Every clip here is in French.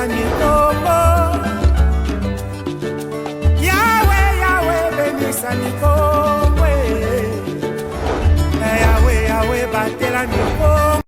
batelani Kongo. Yahweh, Yahweh, bénissani Kongo. Yahweh, Yahweh, batelani Kongo.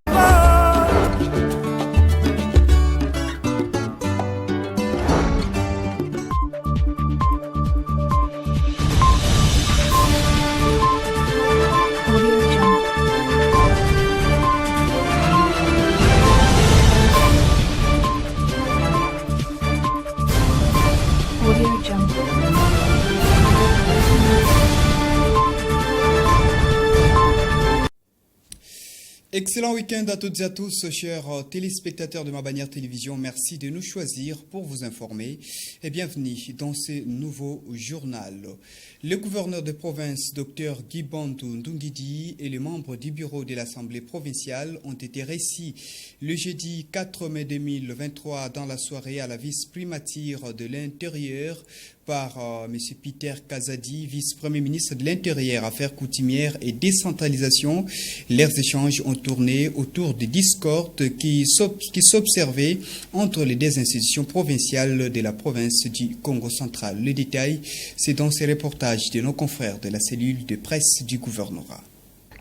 Excellent week-end à toutes et à tous, chers téléspectateurs de Ma Bannière Télévision. Merci de nous choisir pour vous informer et bienvenue dans ce nouveau journal. Le gouverneur de province, Dr Guy-Bandou Ndungidi, et les membres du bureau de l'Assemblée provinciale ont été reçus le jeudi 4 mai 2023 dans la soirée à la vice-primature de l'Intérieur par M. Peter Kazadi, vice-premier ministre de l'Intérieur, Affaires coutumières et décentralisation. Leurs échanges ont tourné autour des discordes qui s'observaient entre les deux institutions provinciales de la province du Congo central. Le détail, c'est dans ces reportages de nos confrères de la cellule de presse du gouvernorat.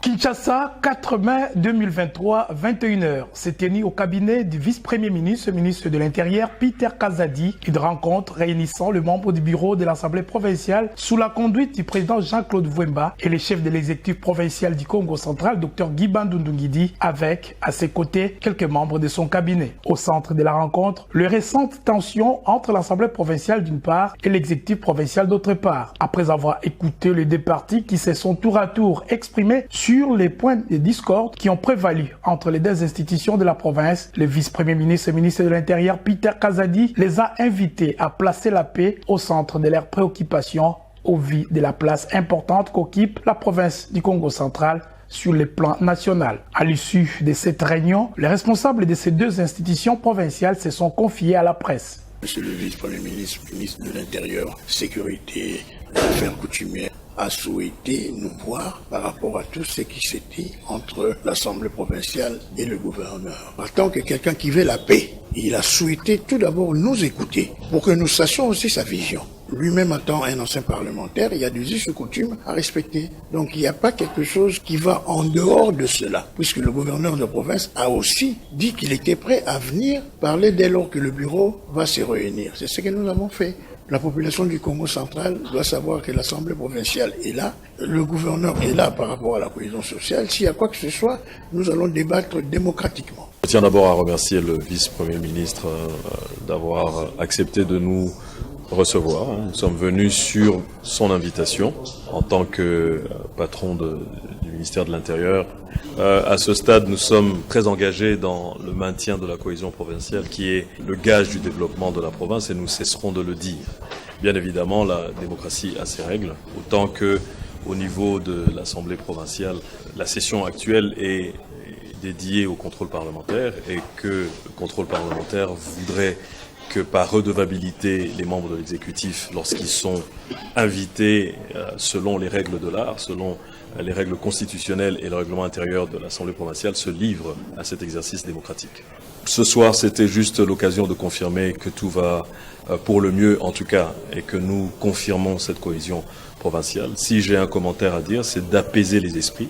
Kinshasa, 4 mai 2023, 21h, s'est tenu au cabinet du vice-premier ministre, ministre de l'Intérieur, Peter Kazadi, une rencontre réunissant le membre du bureau de l'Assemblée provinciale sous la conduite du président Jean-Claude Vwemba et le chef de l'exécutif provincial du Congo central, Dr Guy-Bandou Ndungidi, avec, à ses côtés, quelques membres de son cabinet. Au centre de la rencontre, les récentes tensions entre l'Assemblée provinciale d'une part et l'exécutif provincial d'autre part. Après avoir écouté les deux partis qui se sont tour à tour exprimés sur les points de discorde qui ont prévalu entre les deux institutions de la province, le vice-premier ministre et ministre de l'Intérieur Peter Kazadi les a invités à placer la paix au centre de leurs préoccupations au vu de la place importante qu'occupe la province du Congo central sur le plan national. À l'issue de cette réunion, les responsables de ces deux institutions provinciales se sont confiés à la presse. Monsieur le vice-premier ministre, ministre de l'Intérieur, Sécurité, Affaires coutumières, a souhaité nous voir par rapport à tout ce qui s'est dit entre l'Assemblée provinciale et le gouverneur. En tant que quelqu'un qui veut la paix, il a souhaité tout d'abord nous écouter pour que nous sachions aussi sa vision. Lui-même étant un ancien parlementaire, il y a des us et coutumes à respecter. Donc il n'y a pas quelque chose qui va en dehors de cela, puisque le gouverneur de province a aussi dit qu'il était prêt à venir parler dès lors que le bureau va se réunir. C'est ce que nous avons fait. La population du Congo central doit savoir que l'Assemblée provinciale est là, le gouverneur est là par rapport à la cohésion sociale. S'il y a quoi que ce soit, nous allons débattre démocratiquement. Je tiens d'abord à remercier le vice-premier ministre d'avoir accepté de nous recevoir. Nous sommes venus sur son invitation en tant que patron du ministère de l'Intérieur. À ce stade, nous sommes très engagés dans le maintien de la cohésion provinciale qui est le gage du développement de la province et nous cesserons de le dire. Bien évidemment, la démocratie a ses règles, autant que au niveau de l'Assemblée provinciale, la session actuelle est dédiée au contrôle parlementaire et que le contrôle parlementaire voudrait que par redevabilité, les membres de l'exécutif, lorsqu'ils sont invités selon les règles de l'art, selon les règles constitutionnelles et le règlement intérieur de l'Assemblée provinciale, se livrent à cet exercice démocratique. Ce soir, c'était juste l'occasion de confirmer que tout va pour le mieux, en tout cas, et que nous confirmons cette cohésion provinciale. Si j'ai un commentaire à dire, c'est d'apaiser les esprits,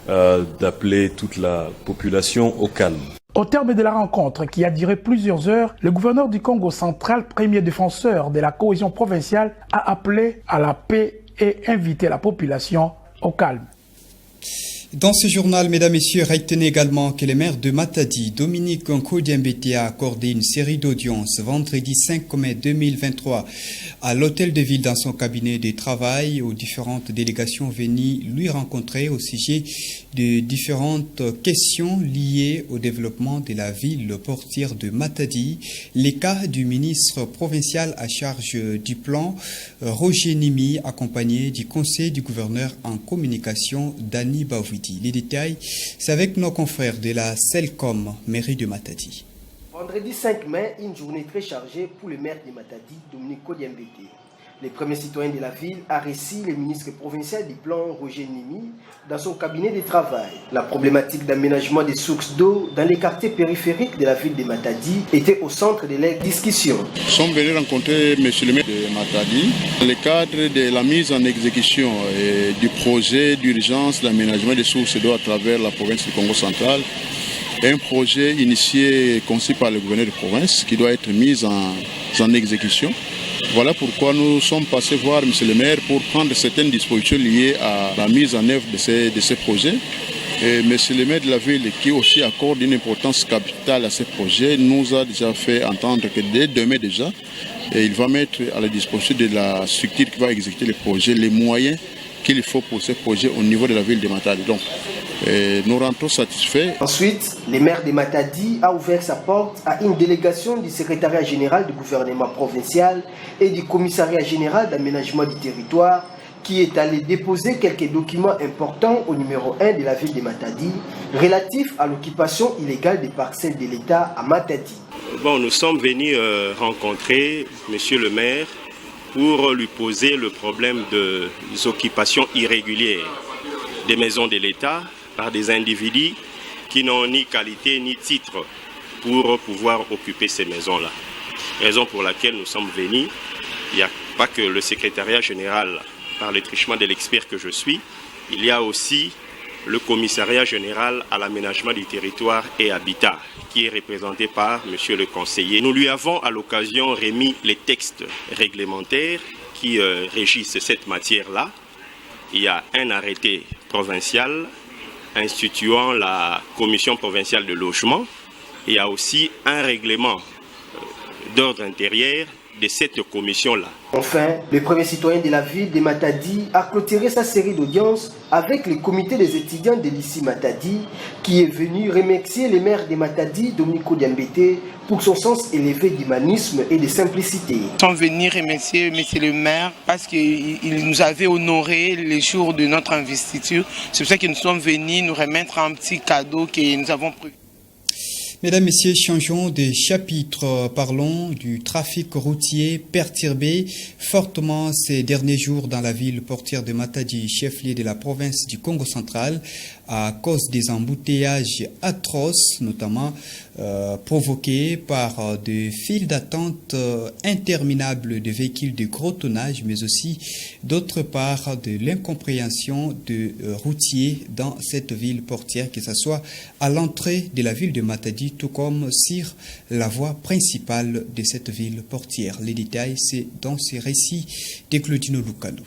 d'appeler toute la population au calme. Au terme de la rencontre, qui a duré plusieurs heures, le gouverneur du Congo central, premier défenseur de la cohésion provinciale, a appelé à la paix et invité la population au calme. Dans ce journal, mesdames et messieurs, retenez également que le maire de Matadi, Dominique Nkodiambete, a accordé une série d'audiences vendredi 5 mai 2023 à l'hôtel de ville dans son cabinet de travail aux différentes délégations venues lui rencontrer au sujet de différentes questions liées au développement de la ville portière de Matadi. Les cas du ministre provincial à charge du plan, Roger Nimi, accompagné du conseil du gouverneur en communication, Dani Baoui. Les détails, c'est avec nos confrères de la CELCOM, mairie de Matadi. Vendredi 5 mai, une journée très chargée pour le maire de Matadi, Dominique Nkodiambete. Les premiers citoyens de la ville a reçu le ministre provincial du plan Roger Nimi dans son cabinet de travail. La problématique d'aménagement des sources d'eau dans les quartiers périphériques de la ville de Matadi était au centre de leurs discussions. Nous sommes venus rencontrer M. le maire de Matadi dans le cadre de la mise en exécution du projet d'urgence d'aménagement des sources d'eau à travers la province du Congo central. Un projet initié, conçu par le gouverneur de province qui doit être mis en exécution. Voilà pourquoi nous sommes passés voir M. le maire pour prendre certaines dispositions liées à la mise en œuvre de ces projets. Et M. le maire de la ville, qui aussi accorde une importance capitale à ces projets, nous a déjà fait entendre que dès demain déjà, il va mettre à la disposition de la structure qui va exécuter les projets les moyens qu'il faut pour ces projets au niveau de la ville de Matadi. Donc, nous rentrons satisfaits. Ensuite, le maire de Matadi a ouvert sa porte à une délégation du secrétariat général du gouvernement provincial et du commissariat général d'aménagement du territoire qui est allé déposer quelques documents importants au numéro 1 de la ville de Matadi relatifs à l'occupation illégale des parcelles de l'État à Matadi. Bon, nous sommes venus rencontrer monsieur le maire pour lui poser le problème des occupations irrégulières des maisons de l'État par des individus qui n'ont ni qualité ni titre pour pouvoir occuper ces maisons-là. Raison pour laquelle nous sommes venus. Il n'y a pas que le secrétariat général, par le truchement de l'expert que je suis, il y a aussi le commissariat général à l'aménagement du territoire et habitat, qui est représenté par monsieur le conseiller. Nous lui avons à l'occasion remis les textes réglementaires qui régissent cette matière-là. Il y a un arrêté provincial instituant la commission provinciale de logement. Il y a aussi un règlement d'ordre intérieur de cette commission-là. Enfin, le premier citoyen de la ville de Matadi a clôturé sa série d'audiences avec le comité des étudiants de l'ICI Matadi qui est venu remercier le maire de Matadi, Dominico Diambete, pour son sens élevé d'humanisme et de simplicité. Nous sommes venus remercier M. le maire parce qu'il nous avait honoré les jours de notre investiture. C'est pour ça que nous sommes venus nous remettre un petit cadeau que nous avons prévu. Mesdames, Messieurs, changeons de chapitre. Parlons du trafic routier perturbé fortement ces derniers jours dans la ville portière de Matadi, chef-lieu de la province du Congo central, à cause des embouteillages atroces, notamment provoqués par des files d'attente interminables de véhicules de gros tonnage, mais aussi d'autre part de l'incompréhension de routiers dans cette ville portière, que ce soit à l'entrée de la ville de Matadi, tout comme sur la voie principale de cette ville portière. Les détails, c'est dans ces récits de Claudino Lucano.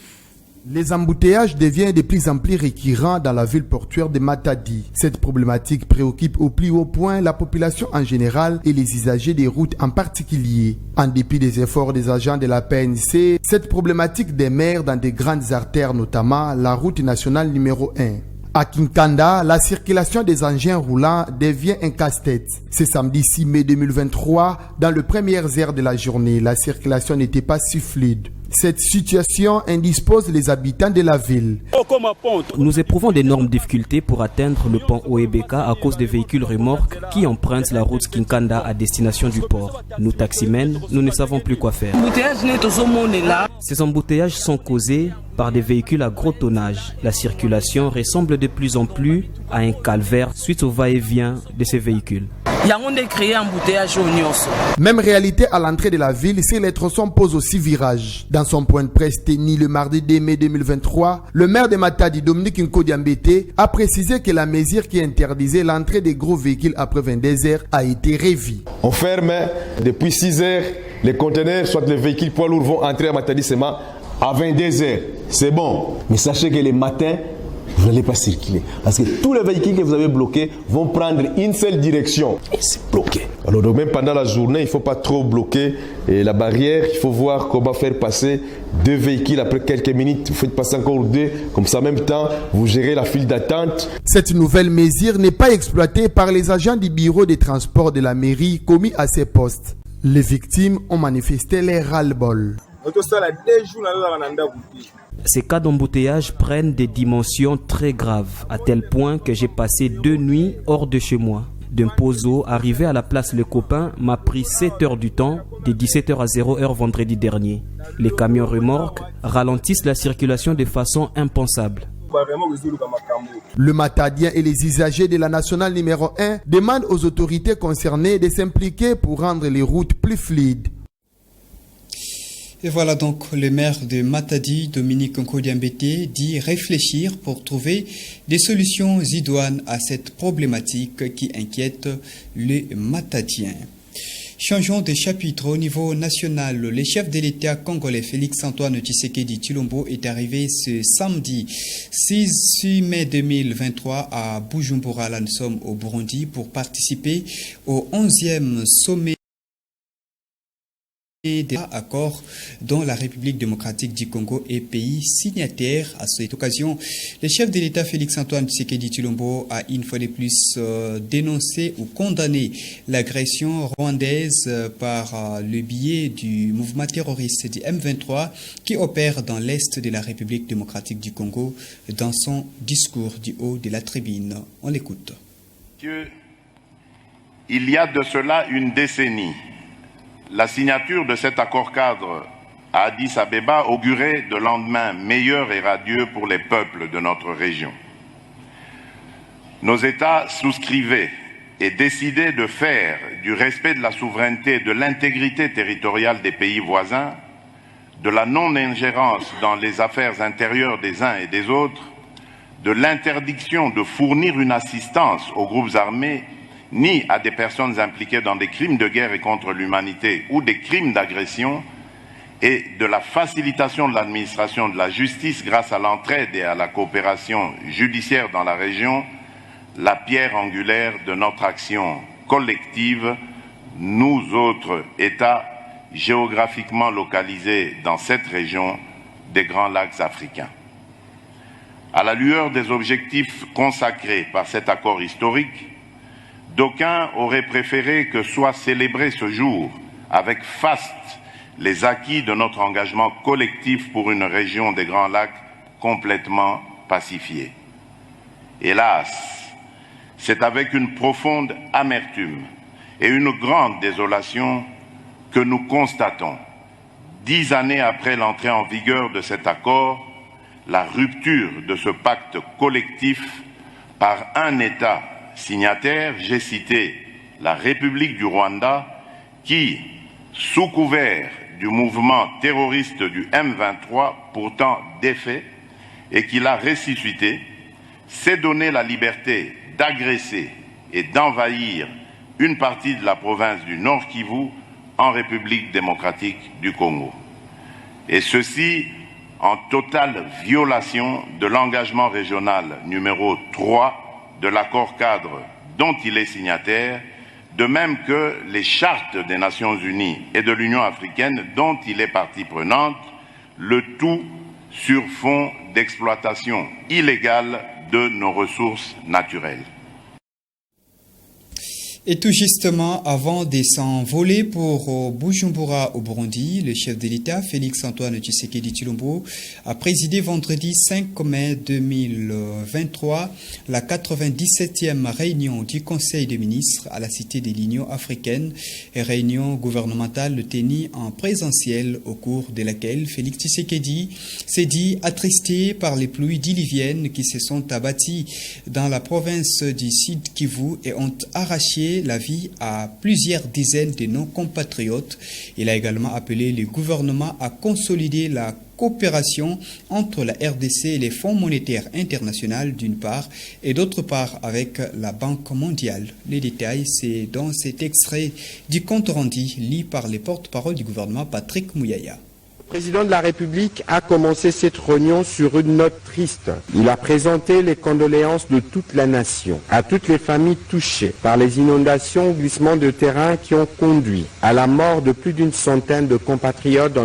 Les embouteillages deviennent de plus en plus récurrents dans la ville portuaire de Matadi. Cette problématique préoccupe au plus haut point la population en général et les usagers des routes en particulier. En dépit des efforts des agents de la PNC, cette problématique demeure dans des grandes artères, notamment la route nationale numéro 1. À Kinkanda, la circulation des engins roulants devient un casse-tête. Ce samedi 6 mai 2023, dans les premières heures de la journée, la circulation n'était pas si fluide. Cette situation indispose les habitants de la ville. Nous éprouvons d'énormes difficultés pour atteindre le pont Oebeka à cause des véhicules remorques qui empruntent la route Kinkanda à destination du port. Nous taximens, nous ne savons plus quoi faire. Ces embouteillages sont causés par des véhicules à gros tonnage. La circulation ressemble de plus en plus à un calvaire suite au va-et-vient de ces véhicules. Même réalité à l'entrée de la ville, si les tronçons posent aussi virage. Dans son point de presse tenu le mardi 2 mai 2023, le maire de Matadi, Dominico Diambete, a précisé que la mesure qui interdisait l'entrée des gros véhicules après 22 heures a été revue. On ferme depuis 6 heures les conteneurs, soit les véhicules poids lourds vont entrer à Matadi seulement à 22 heures. C'est bon. Mais sachez que les matins, vous n'allez pas circuler. Parce que tous les véhicules que vous avez bloqués vont prendre une seule direction. Et c'est bloqué. Alors donc même pendant la journée, il ne faut pas trop bloquer la barrière. Il faut voir comment faire passer 2 véhicules après quelques minutes. Vous faites passer encore 2. Comme ça, en même temps, vous gérez la file d'attente. Cette nouvelle mesure n'est pas exploitée par les agents du bureau des transports de la mairie commis à ces postes. Les victimes ont manifesté leur ras-le-bol. Ces cas d'embouteillage prennent des dimensions très graves, à tel point que j'ai passé 2 nuits hors de chez moi. D'un Pozo arrivé à la place Les Copains m'a pris 7 heures du temps, de 17h à 0h vendredi dernier. Les camions remorques ralentissent la circulation de façon impensable. Le Matadien et les usagers de la nationale numéro 1 demandent aux autorités concernées de s'impliquer pour rendre les routes plus fluides. Et voilà donc le maire de Matadi, Dominique Nkodiambete, dit réfléchir pour trouver des solutions idoines à cette problématique qui inquiète les Matadiens. Changeons de chapitre au niveau national. Le chef de l'État congolais Félix-Antoine Tshisekedi Tshilombo est arrivé ce samedi 6 mai 2023 à Bujumbura, là nous sommes au Burundi, pour participer au 11e sommet des accords dont la République démocratique du Congo est pays signataire. À cette occasion, le chef de l'État Félix-Antoine Tshisekedi Tshilombo a une fois de plus dénoncé ou condamné l'agression rwandaise par le biais du mouvement terroriste du M23 qui opère dans l'est de la République démocratique du Congo. Dans son discours du haut de la tribune, on l'écoute. Il y a de cela une décennie, la signature de cet accord-cadre à Addis Abeba augurait de lendemains meilleurs et radieux pour les peuples de notre région. Nos États souscrivaient et décidaient de faire du respect de la souveraineté et de l'intégrité territoriale des pays voisins, de la non-ingérence dans les affaires intérieures des uns et des autres, de l'interdiction de fournir une assistance aux groupes armés ni à des personnes impliquées dans des crimes de guerre et contre l'humanité ou des crimes d'agression, et de la facilitation de l'administration de la justice grâce à l'entraide et à la coopération judiciaire dans la région, la pierre angulaire de notre action collective, nous autres États géographiquement localisés dans cette région des Grands Lacs africains. À la lueur des objectifs consacrés par cet accord historique, d'aucuns auraient préféré que soit célébré ce jour avec faste les acquis de notre engagement collectif pour une région des Grands Lacs complètement pacifiée. Hélas, c'est avec une profonde amertume et une grande désolation que nous constatons, 10 années après l'entrée en vigueur de cet accord, la rupture de ce pacte collectif par un État signataire, j'ai cité la République du Rwanda, qui, sous couvert du mouvement terroriste du M23, pourtant défait, et qui l'a ressuscité, s'est donné la liberté d'agresser et d'envahir une partie de la province du Nord Kivu en République démocratique du Congo. Et ceci en totale violation de l'engagement régional numéro 3 de l'accord-cadre dont il est signataire, de même que les chartes des Nations Unies et de l'Union africaine dont il est partie prenante, le tout sur fond d'exploitation illégale de nos ressources naturelles. Et tout justement, avant de s'envoler pour Bujumbura au Burundi, le chef de l'État, Félix-Antoine Tshisekedi Tshilombo, a présidé vendredi 5 mai 2023 la 97e réunion du Conseil des ministres à la Cité de l'Union africaine, réunion gouvernementale tenue en présentiel au cours de laquelle Félix Tshisekedi s'est dit attristé par les pluies diluviennes qui se sont abattues dans la province du Sud Kivu et ont arraché la vie à plusieurs dizaines de nos compatriotes. Il a également appelé le gouvernement à consolider la coopération entre la RDC et les fonds monétaires internationaux d'une part et d'autre part avec la Banque mondiale. Les détails, c'est dans cet extrait du compte rendu lu par les porte-parole du gouvernement Patrick Mouyaya. Le président de la République a commencé cette réunion sur une note triste. Il a présenté les condoléances de toute la nation à toutes les familles touchées par les inondations ou glissements de terrain qui ont conduit à la mort de plus d'une centaine de compatriotes dans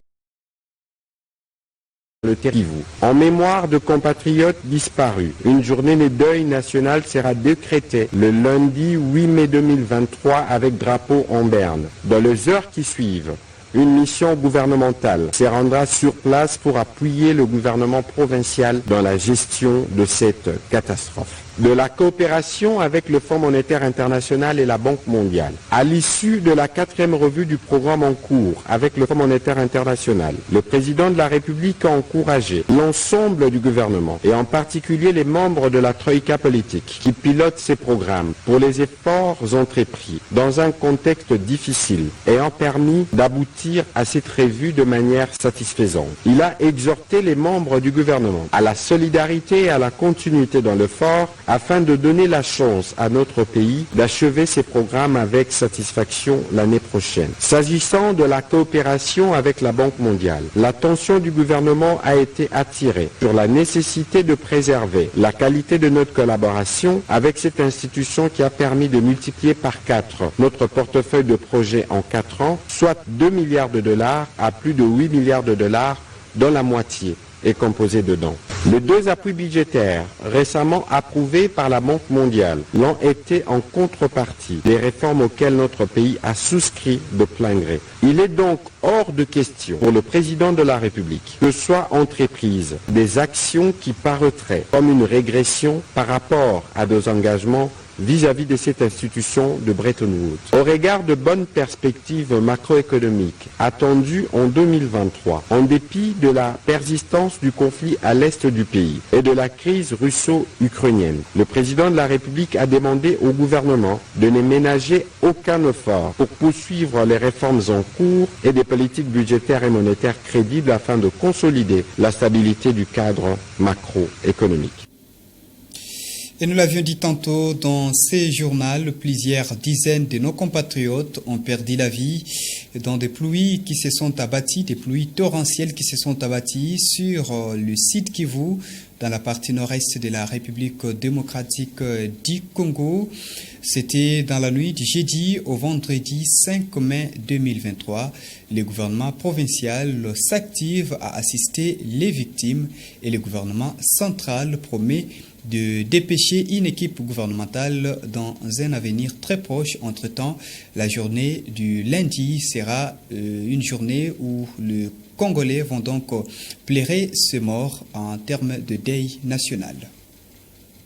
le Kivu. En mémoire de compatriotes disparus, une journée de deuil national sera décrétée le lundi 8 mai 2023 avec drapeau en berne. Dans les heures qui suivent, une mission gouvernementale se rendra sur place pour appuyer le gouvernement provincial dans la gestion de cette catastrophe. de la coopération avec le Fonds monétaire international et la Banque mondiale. À l'issue de la 4e revue du programme en cours avec le Fonds monétaire international, le président de la République a encouragé l'ensemble du gouvernement et en particulier les membres de la Troïka politique qui pilotent ces programmes pour les efforts entrepris dans un contexte difficile ayant permis d'aboutir à cette revue de manière satisfaisante. Il a exhorté les membres du gouvernement à la solidarité et à la continuité dans l'effort afin de donner la chance à notre pays d'achever ses programmes avec satisfaction l'année prochaine. S'agissant de la coopération avec la Banque mondiale, l'attention du gouvernement a été attirée sur la nécessité de préserver la qualité de notre collaboration avec cette institution qui a permis de multiplier par 4 notre portefeuille de projets en 4 ans, soit 2 milliards de dollars à plus de 8 milliards de dollars, dont la moitié est composée de dons. Les 2 appuis budgétaires récemment approuvés par la Banque mondiale l'ont été en contrepartie des réformes auxquelles notre pays a souscrit de plein gré. Il est donc hors de question pour le président de la République que soient entreprises des actions qui paraîtraient comme une régression par rapport à nos engagements vis-à-vis de cette institution de Bretton Woods. Au regard de bonnes perspectives macroéconomiques attendues en 2023, en dépit de la persistance du conflit à l'est du pays et de la crise russo-ukrainienne, le président de la République a demandé au gouvernement de ne ménager aucun effort pour poursuivre les réformes en cours et des politiques budgétaires et monétaires crédibles afin de consolider la stabilité du cadre macroéconomique. Et nous l'avions dit tantôt dans ces journaux, plusieurs dizaines de nos compatriotes ont perdu la vie dans des pluies qui se sont abattues, des pluies torrentielles qui se sont abattues sur le site Kivu, dans la partie nord-est de la République démocratique du Congo. C'était dans la nuit du jeudi au vendredi 5 mai 2023. Le gouvernement provincial s'active à assister les victimes et le gouvernement central promet de dépêcher une équipe gouvernementale dans un avenir très proche. Entre-temps, la journée du lundi sera une journée où les Congolais vont donc pleurer ce mort en termes de deuil national.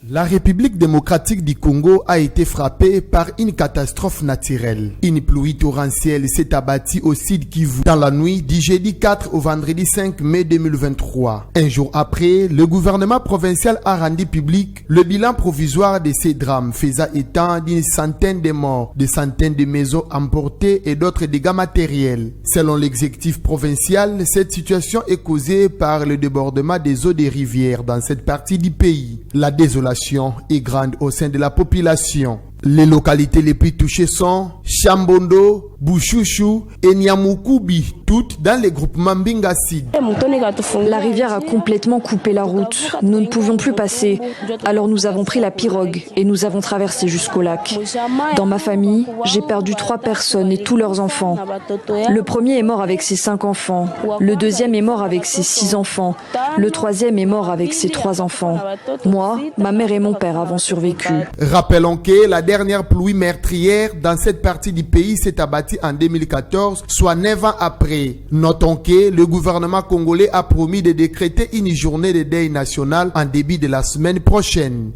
La République démocratique du Congo a été frappée par une catastrophe naturelle. Une pluie torrentielle s'est abattue au sud Kivu dans la nuit du jeudi 4 au vendredi 5 mai 2023. Un jour après, le gouvernement provincial a rendu public le bilan provisoire de ces drames, faisant état d'une centaine de morts, des centaines de maisons emportées et d'autres dégâts matériels. Selon l'exécutif provincial, cette situation est causée par le débordement des eaux des rivières dans cette partie du pays. La désolation est grande au sein de la population. Les localités les plus touchées sont Chambondo, Bouchouchou et Nyamukubi, toutes dans les groupements Mbinga-Sid. La rivière a complètement coupé la route. Nous ne pouvions plus passer. Alors nous avons pris la pirogue et nous avons traversé jusqu'au lac. Dans ma famille, j'ai perdu 3 personnes et tous leurs enfants. Le premier est mort avec ses 5 enfants. Le deuxième est mort avec ses 6 enfants. Le troisième est mort avec ses 3 enfants. Moi, ma mère et mon père avons survécu. Rappelons que la dernière pluie meurtrière dans cette partie du pays s'est abattue en 2014, soit 9 ans après. Notons que le gouvernement congolais a promis de décréter une journée de deuil national en début de la semaine prochaine.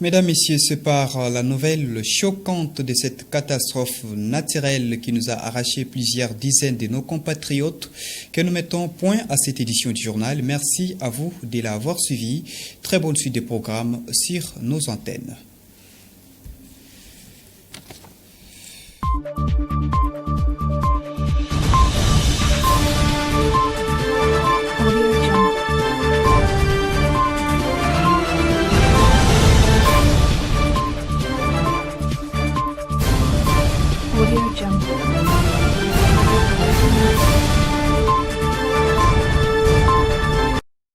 Mesdames, Messieurs, c'est par la nouvelle choquante de cette catastrophe naturelle qui nous a arraché plusieurs dizaines de nos compatriotes que nous mettons point à cette édition du journal. Merci à vous de l'avoir suivi. Très bonne suite des programmes sur nos antennes.